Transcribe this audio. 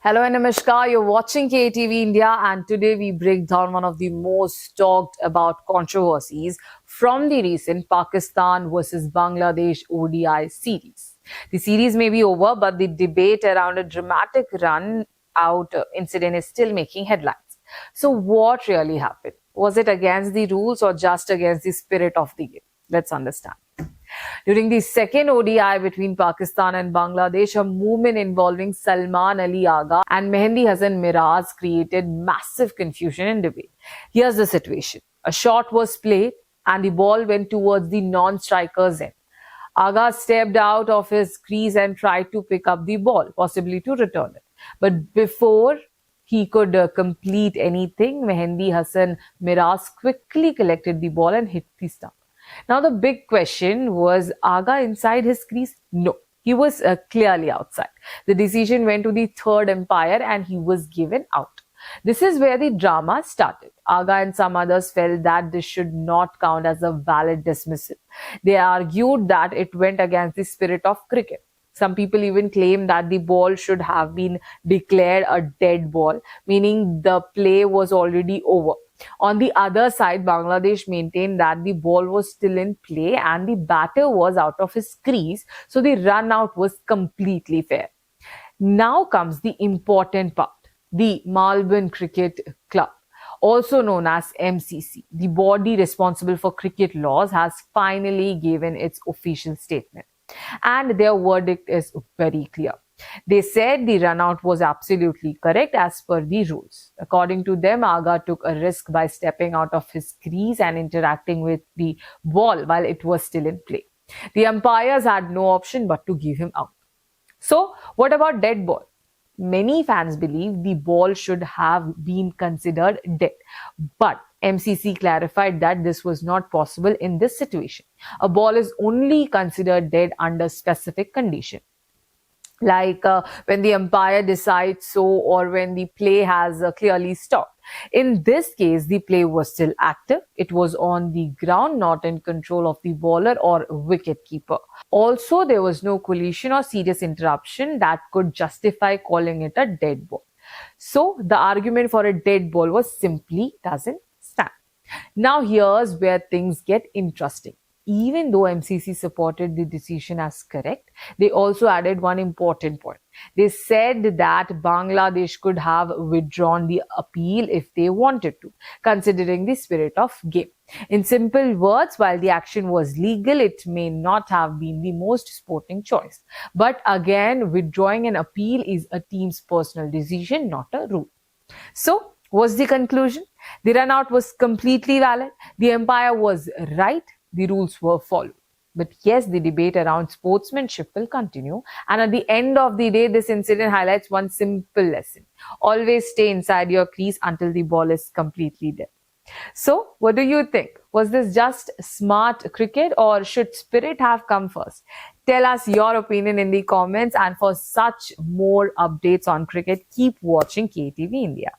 Hello and Namaskar. You're watching KTV India, and today we break down one of the most talked about controversies from the recent Pakistan versus Bangladesh ODI series. The series may be over, but the debate around a dramatic run out incident is still making headlines. So, what really happened? Was it against the rules or just against the spirit of the game? Let's understand. During the second ODI between Pakistan and Bangladesh, a movement involving Salman Ali Agha and Mehendi Hasan Miraz created massive confusion and debate. Here's the situation. A shot was played and the ball went towards the non-striker's end. Agha stepped out of his crease and tried to pick up the ball, possibly to return it. But before he could complete anything, Mehendi Hasan Miraz quickly collected the ball and hit the stump. Now, the big question was Agha inside his crease? No, he was clearly outside. The decision went to the third umpire and he was given out. This is where the drama started. Agha and some others felt that this should not count as a valid dismissal. They argued that it went against the spirit of cricket. Some people even claim that the ball should have been declared a dead ball, meaning the play was already over. On the other side, Bangladesh maintained that the ball was still in play and the batter was out of his crease, so the run out was completely fair. Now comes the important part. The Melbourne Cricket Club, also known as MCC, the body responsible for cricket laws, has finally given its official statement. And their verdict is very clear. They said the run out was absolutely correct as per the rules. According to them, Agha took a risk by stepping out of his crease and interacting with the ball while it was still in play. The umpires had no option but to give him out. So, what about dead ball? Many fans believe the ball should have been considered dead. But MCC clarified that this was not possible in this situation. A ball is only considered dead under specific conditions, like when the umpire decides so or when the play has clearly stopped. In this case, the play was still active. It was on the ground, not in control of the bowler or wicket keeper. Also, there was no collision or serious interruption that could justify calling it a dead ball. So, the argument for a dead ball was simply doesn't stand. Now, here's where things get interesting. Even though MCC supported the decision as correct, they also added one important point. They said that Bangladesh could have withdrawn the appeal if they wanted to, considering the spirit of game. In simple words, while the action was legal, it may not have been the most sporting choice. But again, withdrawing an appeal is a team's personal decision, not a rule. So, what's the conclusion? The run out was completely valid. The umpire was right. The rules were followed. But yes, the debate around sportsmanship will continue. And at the end of the day, this incident highlights one simple lesson. Always stay inside your crease until the ball is completely dead. So, what do you think? Was this just smart cricket or should spirit have come first? Tell us your opinion in the comments. And for such more updates on cricket, keep watching KTV India.